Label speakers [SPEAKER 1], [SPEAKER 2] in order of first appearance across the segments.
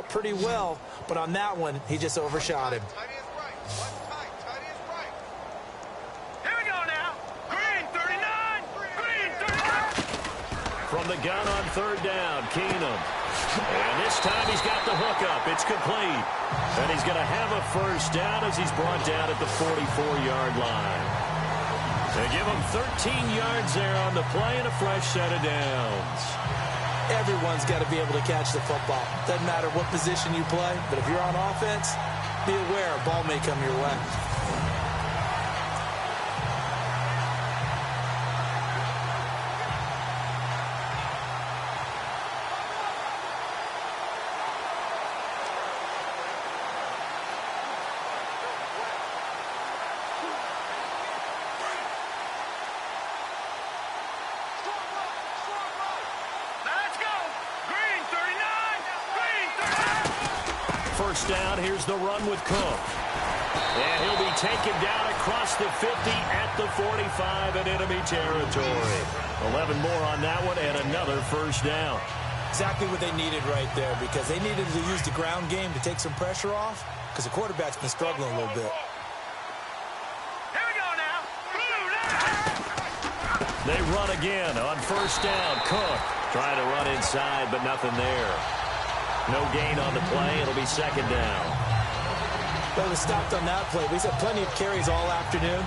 [SPEAKER 1] pretty well, but on that one, he just overshot him.
[SPEAKER 2] Here we go now. Green 39. Green 39.
[SPEAKER 3] From the gun on third down, Keenum. And this time he's got the hookup. It's complete. And he's going to have a first down as he's brought down at the 44-yard line. They give him 13 yards there on the play and a fresh set of downs.
[SPEAKER 1] Everyone's got to be able to catch the football. Doesn't matter what position you play, but if you're on offense, be aware a ball may come your way.
[SPEAKER 3] First down, here's the run with Cook. And he'll be taken down across the 50 at the 45 in enemy territory. 11 more on that one and another first down.
[SPEAKER 1] Exactly what they needed right there, because they needed to use the ground game to take some pressure off, because the quarterback's been struggling a little bit.
[SPEAKER 2] Here we go now.
[SPEAKER 3] They run again on first down. Cook trying to run inside, but nothing there. No gain on the play. It'll be second down.
[SPEAKER 1] Well, it was stopped on that play. He's had plenty of carries all afternoon.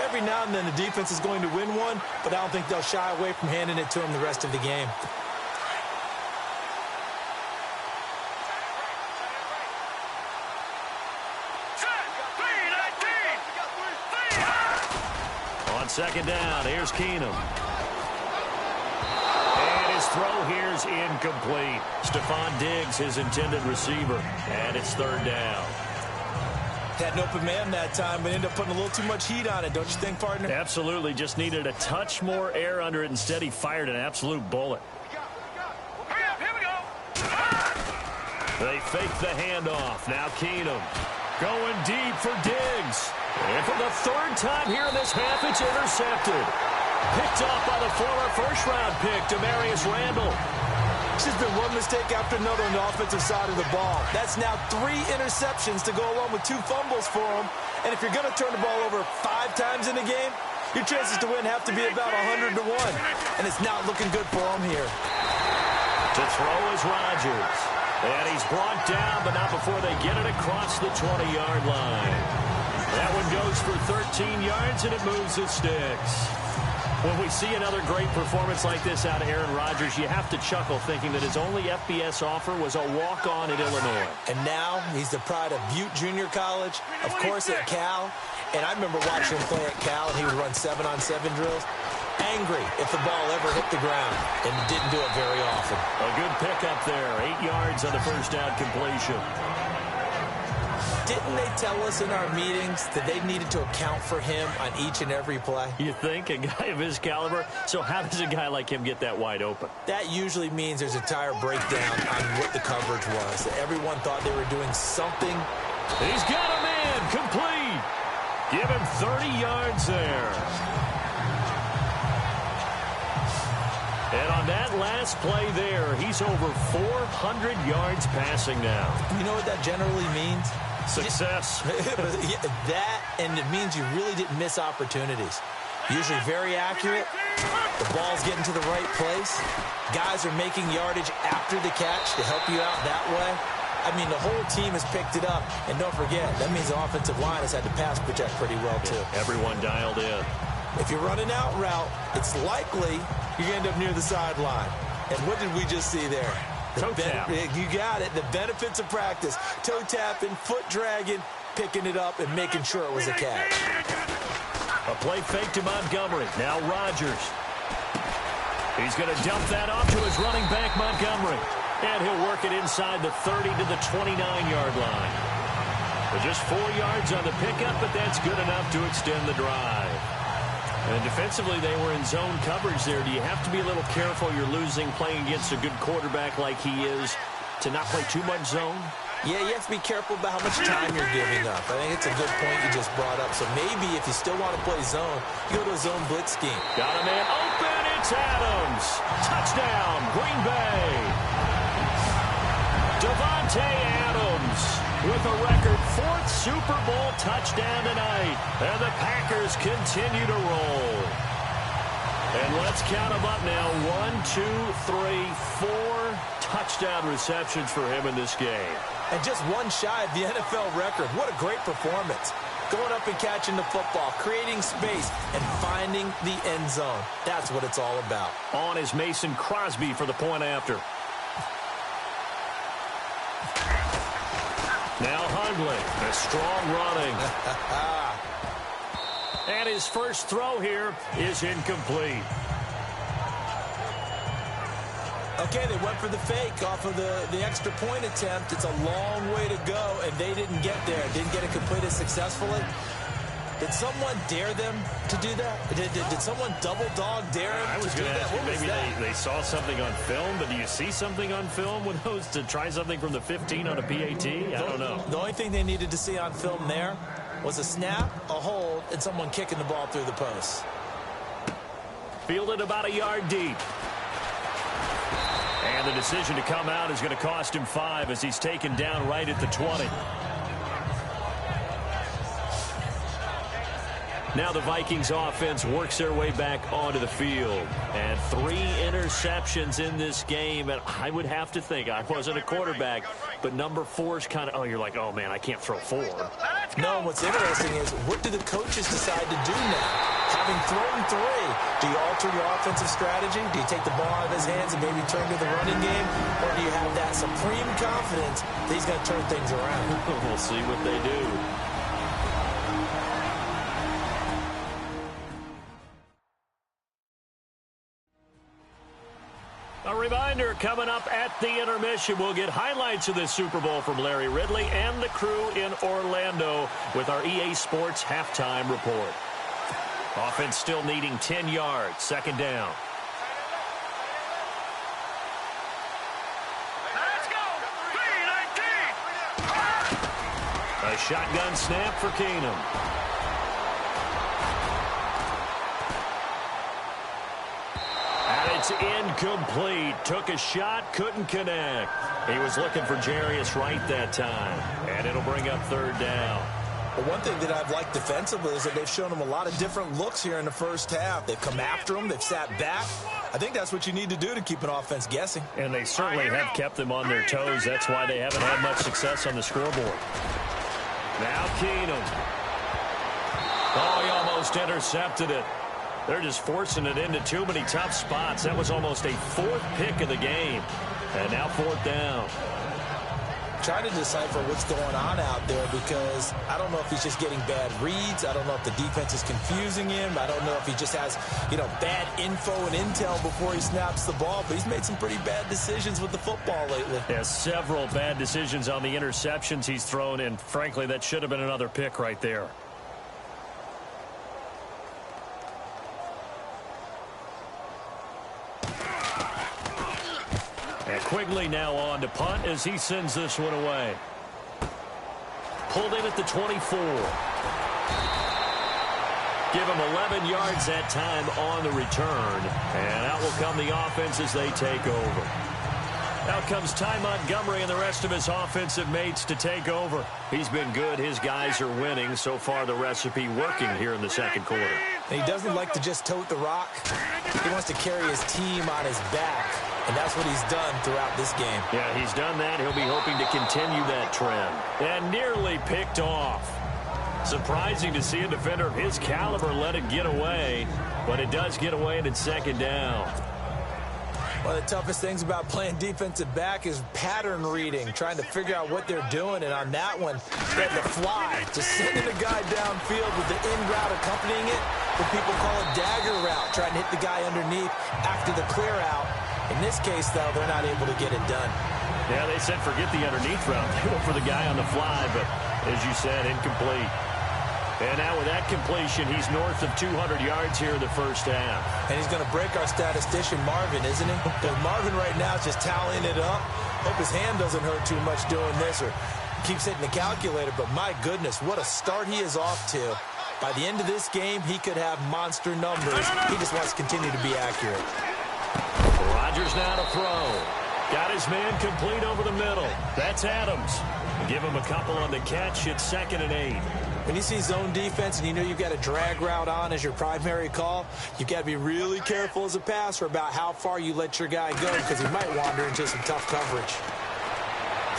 [SPEAKER 1] Every now and then the defense is going to win one, but I don't think they'll shy away from handing it to him the rest of the game.
[SPEAKER 3] On second down, here's Keenum. And his throw here's incomplete. Stephon Diggs, his intended receiver. And it's third down.
[SPEAKER 1] Had an open man that time, but ended up putting a little too much heat on it, don't you think, partner?
[SPEAKER 3] Absolutely. Just needed a touch more air under it. Instead, he fired an absolute bullet.
[SPEAKER 2] Hurry up, here we go.
[SPEAKER 3] They fake the handoff. Now Keenum going deep for Diggs. And for the third time here in this half, it's intercepted. Picked up by the former first-round pick, Demarius Randall.
[SPEAKER 1] It's just been one mistake after another on the offensive side of the ball. That's now 3 interceptions to go along with 2 fumbles for him. And if you're going to turn the ball over 5 times in a game, your chances to win have to be about 100 to 1. And it's not looking good for him here.
[SPEAKER 3] To throw is Rodgers. And he's brought down, but not before they get it across the 20-yard line. That one goes for 13 yards, and it moves the sticks. When we see another great performance like this out of Aaron Rodgers, you have to chuckle thinking that his only FBS offer was a walk-on at Illinois.
[SPEAKER 1] And now he's the pride of Butte Junior College, of course at Cal. And I remember watching him play at Cal, and he would run 7-on-7 drills. Angry if the ball ever hit the ground, and didn't do it very often.
[SPEAKER 3] A good pickup there, 8 yards on the first down completion.
[SPEAKER 1] Didn't they tell us in our meetings that they needed to account for him on each and every play?
[SPEAKER 3] You think? A guy of his caliber? So how does a guy like him get that wide open?
[SPEAKER 1] That usually means there's a tire breakdown on what the coverage was. That everyone thought they were doing something.
[SPEAKER 3] He's got a man complete. Give him 30 yards there. And on that last play there, he's over 400 yards passing now.
[SPEAKER 1] You know what that generally means?
[SPEAKER 3] Success.
[SPEAKER 1] That, and it means you really didn't miss opportunities. Usually very accurate. The ball's getting to the right place. Guys are making yardage after the catch to help you out that way. I mean, the whole team has picked it up. And don't forget, that means the offensive line has had to pass protect pretty well, too.
[SPEAKER 3] Everyone dialed in.
[SPEAKER 1] If you're running out route, it's likely you're going to end up near the sideline. And what did we just see there?
[SPEAKER 3] Toe tap.
[SPEAKER 1] You got it. The benefits of practice. Toe tapping, foot dragging, picking it up, and making sure it was a catch.
[SPEAKER 3] A play fake to Montgomery. Now Rodgers. He's going to dump that off to his running back, Montgomery. And he'll work it inside the 30 to the 29-yard line. Just 4 yards on the pickup, but that's good enough to extend the drive. And defensively, they were in zone coverage there. Do you have to be a little careful? You're losing playing against a good quarterback like he is to not play too much zone?
[SPEAKER 1] Yeah, you have to be careful about how much time you're giving up. I think it's a good point you just brought up. So maybe if you still want to play zone, you go to a zone blitz scheme.
[SPEAKER 3] Got a man open. It's Adams. Touchdown, Green Bay. Davante Adams with a record 4th Super Bowl touchdown tonight. And the Packers continue to roll. And let's count them up now. 1, 2, 3, 4 touchdown receptions for him in this game.
[SPEAKER 1] And just one shy of the NFL record. What a great performance. Going up and catching the football, creating space, and finding the end zone. That's what it's all about.
[SPEAKER 3] On is Mason Crosby for the point after. Now Hundley, a strong running. And his first throw here is incomplete.
[SPEAKER 1] Okay, they went for the fake off of the extra point attempt. It's a long way to go, and they didn't get there. Didn't get it completed successfully. Did someone dare them to do that? Did someone double dog dare them
[SPEAKER 3] I was
[SPEAKER 1] to do
[SPEAKER 3] going to
[SPEAKER 1] that?
[SPEAKER 3] ask you, maybe they saw something on film, but do you see something on film with those to try something from the 15 on a PAT? I don't know.
[SPEAKER 1] The only thing they needed to see on film there was a snap, a hold, and someone kicking the ball through the post.
[SPEAKER 3] Fielded about a yard deep. And the decision to come out is going to cost him 5 as he's taken down right at the 20. Now the Vikings offense works their way back onto the field. And 3 interceptions in this game. And I would have to think, I wasn't a quarterback, but number 4 is kind of, oh, you're like, oh, man, I can't throw 4.
[SPEAKER 1] No, what's interesting is what do the coaches decide to do now? Having thrown 3, do you alter your offensive strategy? Do you take the ball out of his hands and maybe turn to the running game? Or do you have that supreme confidence that he's going to turn things around?
[SPEAKER 3] We'll see what they do. A reminder, coming up at the intermission, we'll get highlights of this Super Bowl from Larry Ridley and the crew in Orlando with our EA Sports halftime report. Offense still needing 10 yards, 2nd down.
[SPEAKER 2] Let's go! 3-19!
[SPEAKER 3] A shotgun snap for Keenum. And it's incomplete. Took a shot, couldn't connect. He was looking for Jarius Wright that time. And it'll bring up 3rd down.
[SPEAKER 1] But one thing that I've liked defensively is that they've shown him a lot of different looks here in the first half. They've come after him. They've sat back. I think that's what you need to do to keep an offense guessing.
[SPEAKER 3] And they certainly have kept them on their toes. That's why they haven't had much success on the scoreboard. Now Keenum. Oh, he almost intercepted it. They're just forcing it into too many tough spots. That was almost a 4th pick of the game. And now 4th down.
[SPEAKER 1] Trying to decipher what's going on out there because I don't know if he's just getting bad reads. I don't know if the defense is confusing him. I don't know if he just has, bad info and intel before he snaps the ball. But he's made some pretty bad decisions with the football lately.
[SPEAKER 3] Yeah, several bad decisions on the interceptions he's thrown, and frankly, that should have been another pick right there. And Quigley now on to punt as he sends this one away. Pulled in at the 24. Give him 11 yards that time on the return. And out will come the offense as they take over. Out comes Ty Montgomery and the rest of his offensive mates to take over. He's been good. His guys are winning. So far, the recipe working here in the 2nd quarter.
[SPEAKER 1] And he doesn't like to just tote the rock. He wants to carry his team on his back. And that's what he's done throughout this game.
[SPEAKER 3] Yeah, he's done that. He'll be hoping to continue that trend. And nearly picked off. Surprising to see a defender of his caliber let it get away. But it does get away and it's 2nd down.
[SPEAKER 1] One of the toughest things about playing defensive back is pattern reading, trying to figure out what they're doing. And on that one, they had to fly, just sending the guy downfield with the in route accompanying it. what people call a dagger route, trying to hit the guy underneath after the clear out. In this case, though, they're not able to get it done.
[SPEAKER 3] Yeah, they said forget the underneath route. They went for the guy on the fly, but as you said, incomplete. And now with that completion, he's north of 200 yards here in the first half.
[SPEAKER 1] And he's going to break our statistician, Marvin, isn't he? Because Marvin right now is just tallying it up. Hope his hand doesn't hurt too much doing this or keeps hitting the calculator. But my goodness, what a start he is off to. By the end of this game, he could have monster numbers. He just wants to continue to be accurate.
[SPEAKER 3] Rodgers now to throw. Got his man complete over the middle. That's Adams. Give him a couple on the catch. It's 2nd and 8.
[SPEAKER 1] When you see zone defense and you know you've got a drag route on as your primary call, you've got to be really careful as a passer about how far you let your guy go because he might wander into some tough coverage.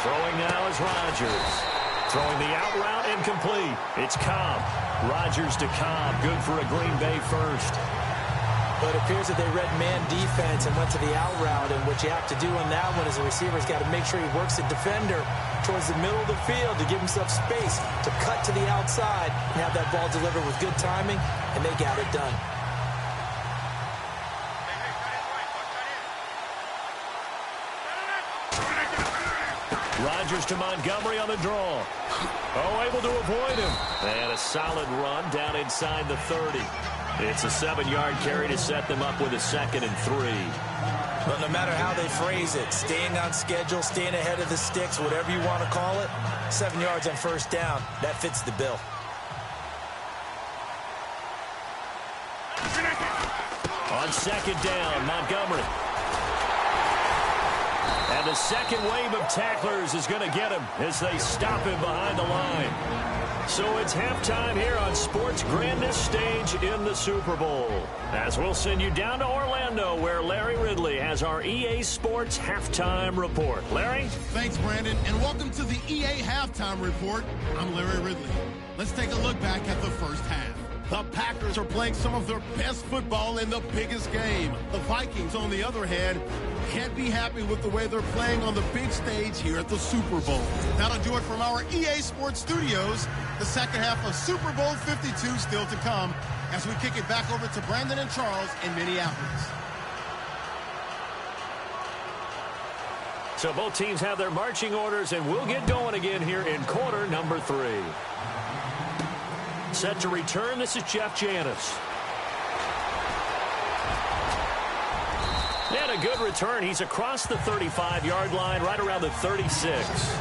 [SPEAKER 3] Throwing now is Rodgers. Throwing the out route incomplete. It's Cobb. Rodgers to Cobb. Good for a Green Bay first.
[SPEAKER 1] But it appears that they read man defense and went to the out route, and what you have to do on that one is the receiver's got to make sure he works the defender towards the middle of the field to give himself space to cut to the outside and have that ball delivered with good timing, and they got it done.
[SPEAKER 3] Rodgers to Montgomery on the draw. Oh, able to avoid him. And a solid run down inside the 30. It's a 7-yard carry to set them up with a 2nd and 3.
[SPEAKER 1] But no matter how they phrase it, staying on schedule, staying ahead of the sticks, whatever you want to call it, 7 yards on first down, that fits the bill.
[SPEAKER 3] On 2nd down, Montgomery. And the second wave of tacklers is going to get him as they stop him behind the line. So it's halftime here on sports' grandest stage in the Super Bowl. As we'll send you down to Orlando, where Larry Ridley has our EA Sports Halftime Report. Larry?
[SPEAKER 4] Thanks, Brandon, and welcome to the EA Halftime Report. I'm Larry Ridley. Let's take a look back at the first half. The Packers are playing some of their best football in the biggest game. The Vikings, on the other hand, can't be happy with the way they're playing on the big stage here at the Super Bowl. That'll do it from our EA Sports Studios. The second half of Super Bowl 52 still to come as we kick it back over to Brandon and Charles in Minneapolis.
[SPEAKER 3] So both teams have their marching orders, and we'll get going again here in quarter number 3. Set to return, this is Jeff Janis. And a good return. He's across the 35-yard line, right around the 36.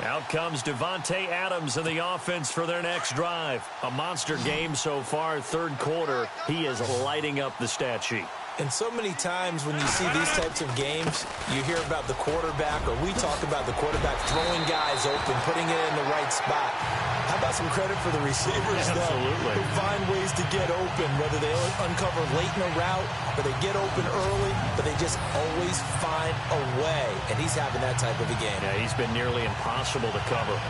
[SPEAKER 3] Out comes Devontae Adams in the offense for their next drive. A monster game so far, third quarter. He is lighting up the stat sheet.
[SPEAKER 1] And so many times when you see these types of games, you hear about the quarterback, or we talk about the quarterback throwing guys open, putting it in the right spot. How about some credit for the receivers, though, who find ways to get open, whether they uncover late in a route or they get open early, but they just always find a way. And he's having that type of a game.
[SPEAKER 3] Yeah, he's been nearly impossible to cover.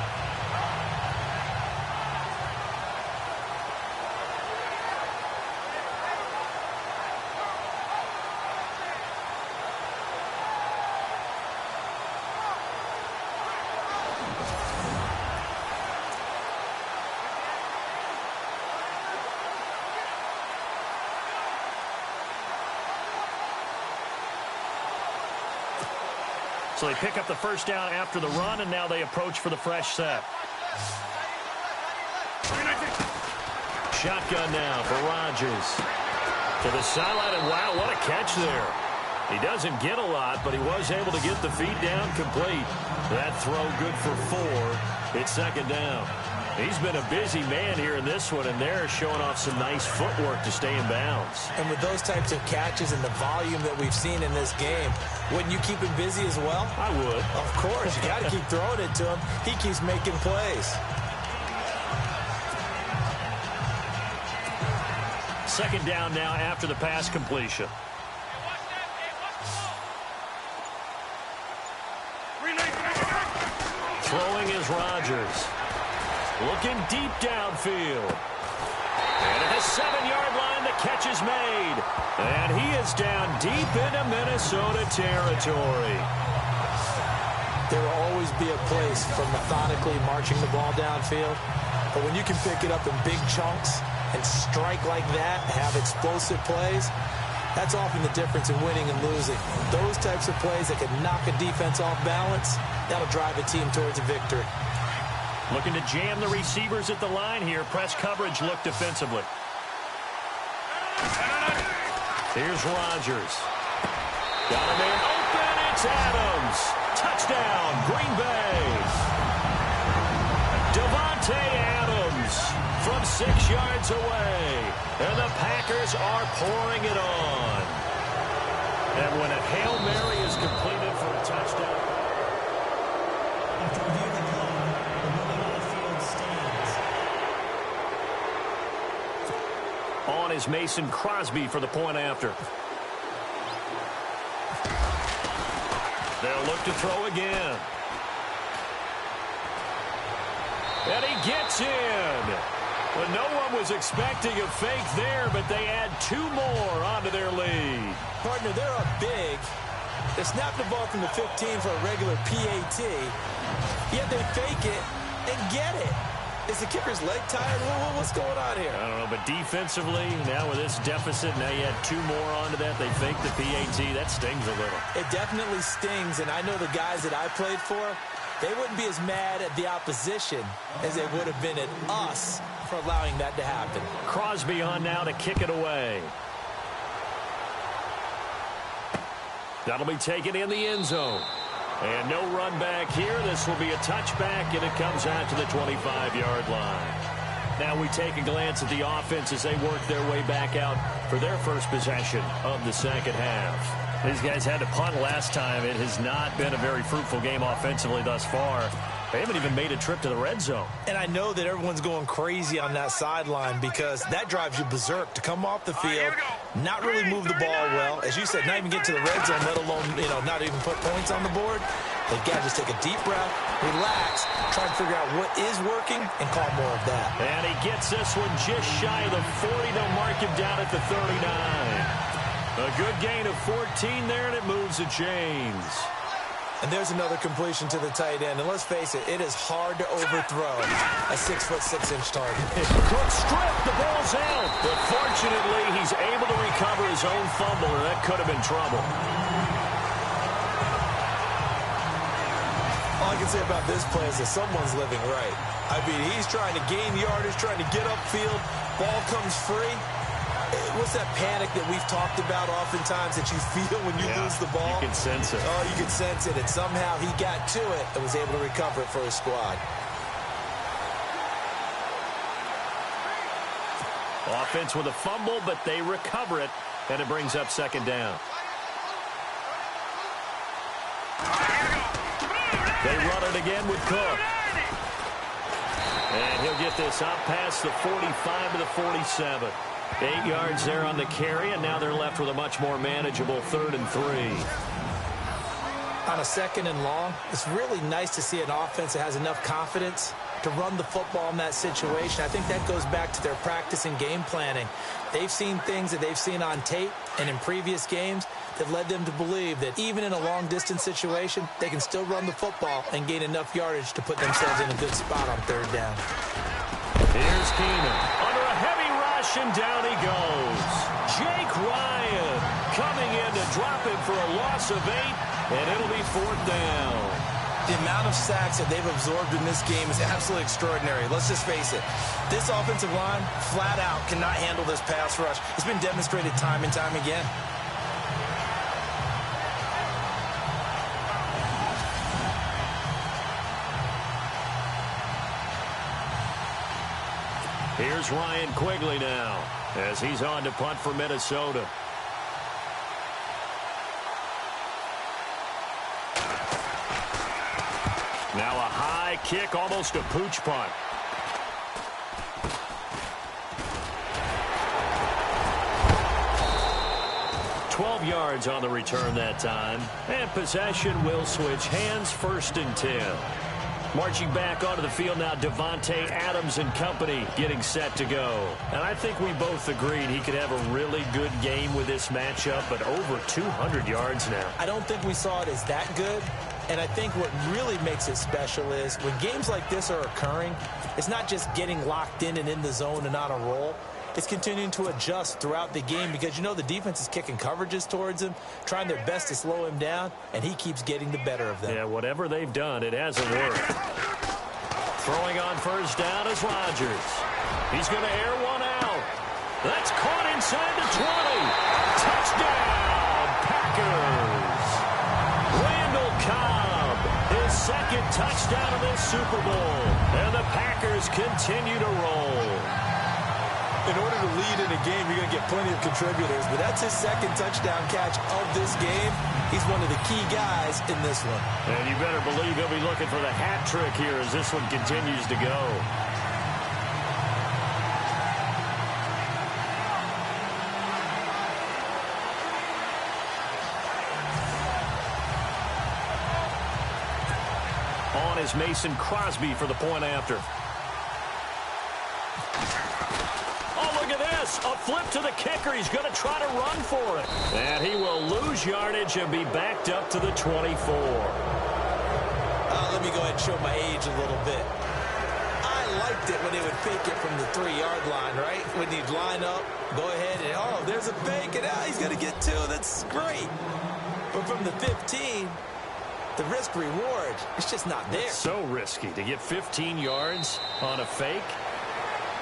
[SPEAKER 3] So they pick up the first down after the run, and now they approach for the fresh set. Shotgun now for Rodgers. To the sideline, and wow, what a catch there. He doesn't get a lot, but he was able to get the feet down complete. That throw good for 4. It's second down. He's been a busy man here in this one, and they're showing off some nice footwork to stay in bounds.
[SPEAKER 1] And with those types of catches and the volume that we've seen in this game, wouldn't you keep him busy as well?
[SPEAKER 3] I would.
[SPEAKER 1] Of course. You got to keep throwing it to him. He keeps making plays.
[SPEAKER 3] Second down now after the pass completion. Throwing is Rodgers. Looking deep downfield. And at the 7-yard line, the catch is made. And he is down deep into Minnesota territory.
[SPEAKER 1] There will always be a place for methodically marching the ball downfield. But when you can pick it up in big chunks and strike like that, have explosive plays, that's often the difference in winning and losing. Those types of plays that can knock a defense off balance, that'll drive a team towards a victory.
[SPEAKER 3] Looking to jam the receivers at the line here. Press coverage look defensively. Here's Rodgers. Got him in open. It's Adams. Touchdown, Green Bay. Devontae Adams from 6 yards away. And the Packers are pouring it on. And when a Hail Mary is completed for a touchdown.
[SPEAKER 5] After reviewing the call, the ruling on the field stands.
[SPEAKER 3] On is Mason Crosby for the point after. They'll look to throw again. And he gets in. Well, no one was expecting a fake there, but they add 2 more onto their lead.
[SPEAKER 1] Partner, they're up big. They snap the ball from the 15 for a regular PAT, yet they fake it and get it. Is the kicker's leg tired? What's going on here?
[SPEAKER 3] I don't know, but defensively, now with this deficit, now you add 2 more onto that. They fake the PAT. That stings a little.
[SPEAKER 1] It definitely stings, and I know the guys that I played for, they wouldn't be as mad at the opposition as they would have been at us for allowing that to happen.
[SPEAKER 3] Crosby on now to kick it away. That'll be taken in the end zone. And no run back here. This will be a touchback, and it comes out to the 25-yard line. Now we take a glance at the offense as they work their way back out for their first possession of the second half. These guys had to punt last time. It has not been a very fruitful game offensively thus far. They haven't even made a trip to the red zone.
[SPEAKER 1] And I know that everyone's going crazy on that sideline because that drives you berserk to come off the field, not really move the ball well. As you said, not even get to the red zone, let alone, not even put points on the board. They got to just take a deep breath, relax, try to figure out what is working, and call more of that.
[SPEAKER 3] And he gets this one just shy of the 40. They'll mark him down at the 39. A good gain of 14 there, and it moves the chains.
[SPEAKER 1] And there's another completion to the tight end. And let's face it, it is hard to overthrow a 6'6" target.
[SPEAKER 3] Cook strip, the ball's out. But fortunately, he's able to recover his own fumble, or that could have been trouble.
[SPEAKER 1] All I can say about this play is that someone's living right. I mean, he's trying to gain yardage, trying to get upfield. Ball comes free. What's that panic that we've talked about oftentimes that you feel when you lose the ball?
[SPEAKER 3] You can sense it.
[SPEAKER 1] Oh, you can sense it. And somehow he got to it and was able to recover it for his squad.
[SPEAKER 3] Offense with a fumble, but they recover it, and it brings up second down. They run it again with Cook. And he'll get this up past the 45 to the 47. 8 yards there on the carry, and now they're left with a much more manageable 3rd and 3.
[SPEAKER 1] On a 2nd and long, it's really nice to see an offense that has enough confidence to run the football in that situation. I think that goes back to their practice and game planning. They've seen things that they've seen on tape and in previous games that led them to believe that even in a long-distance situation, they can still run the football and gain enough yardage to put themselves in a good spot on 3rd down.
[SPEAKER 3] Here's Keenum under a heavy rush, and down he goes. Jake Ryan coming in to drop him for a loss of 8, and it'll be 4th down.
[SPEAKER 1] The amount of sacks that they've absorbed in this game is absolutely extraordinary. Let's just face it. This offensive line, flat out, cannot handle this pass rush. It's been demonstrated time and time again.
[SPEAKER 3] Here's Ryan Quigley now as he's on to punt for Minnesota. Now a high kick, almost a pooch punt. $12 yards on the return that time. And possession will switch hands, 1st and 10. Marching back onto the field now, Devontae Adams and company getting set to go. And I think we both agreed he could have a really good game with this matchup, but over 200 yards now.
[SPEAKER 1] I don't think we saw it as that good. And I think what really makes it special is when games like this are occurring, it's not just getting locked in and in the zone and on a roll. It's continuing to adjust throughout the game because, you know, the defense is kicking coverages towards him, trying their best to slow him down, and he keeps getting the better of them.
[SPEAKER 3] Yeah, whatever they've done, it hasn't worked. Throwing on 1st down is Rodgers. He's going to air one out. That's caught inside the 20. Touchdown, Packers. Randall Cobb, his 2nd touchdown of this Super Bowl. And the Packers continue to roll.
[SPEAKER 1] In order to lead in a game, you're going to get plenty of contributors, but that's his 2nd touchdown catch of this game. He's one of the key guys in this one.
[SPEAKER 3] And you better believe he'll be looking for the hat trick here as this one continues to go. On is Mason Crosby for the point after. A flip to the kicker. He's going to try to run for it. And he will lose yardage and be backed up to the 24.
[SPEAKER 1] Let me go ahead and show my age a little bit. I liked it when they would fake it from the 3-yard line, right? When he'd line up, go ahead and, oh, there's a fake, and he's going to get 2. That's great. But from the 15, the risk-reward, it's just not there.
[SPEAKER 3] It's so risky to get 15 yards on a fake.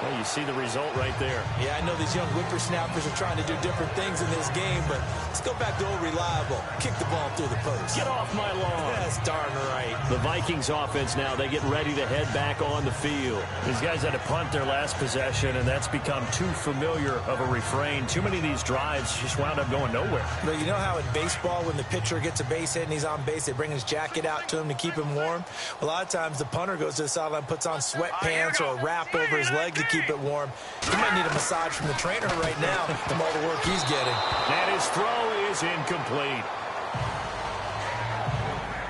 [SPEAKER 3] Well, you see the result right there.
[SPEAKER 1] Yeah, I know these young whippersnappers are trying to do different things in this game, but let's go back to old reliable. Kick the ball through the post.
[SPEAKER 3] Get off my lawn.
[SPEAKER 1] That's darn right.
[SPEAKER 3] The Vikings offense now, they get ready to head back on the field. These guys had to punt their last possession, and that's become too familiar of a refrain. Too many of these drives just wound up going nowhere.
[SPEAKER 1] But you know how in baseball, when the pitcher gets a base hit and he's on base, they bring his jacket out to him to keep him warm? A lot of times the punter goes to the sideline, puts on sweatpants or a wrap over his leg to keep it warm. He might need a massage from the trainer right now from all the work he's getting.
[SPEAKER 3] And his throw is incomplete.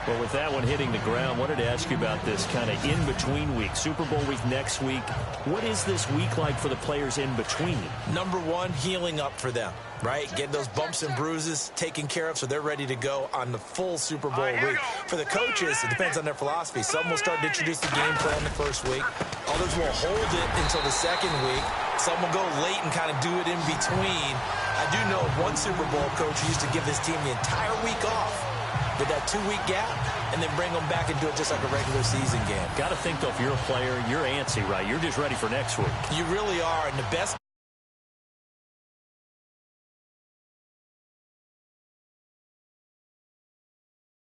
[SPEAKER 3] Well, with that one hitting the ground, wanted to ask you about this kind of in-between week. Super Bowl week next week. What is this week like for the players in between?
[SPEAKER 1] Number one, healing up for them, right? Getting those bumps and bruises taken care of so they're ready to go on the full Super Bowl week. For the coaches, it depends on their philosophy. Some will start to introduce the game plan the first week. Others will hold it until the second week. Some will go late and kind of do it in between. I do know one Super Bowl coach used to give his team the entire week off with that 2-week gap, and then bring them back and do it just like a regular season game.
[SPEAKER 3] Got to think, though, if you're a player, you're antsy, right? You're just ready for next week.
[SPEAKER 1] You really are, and the best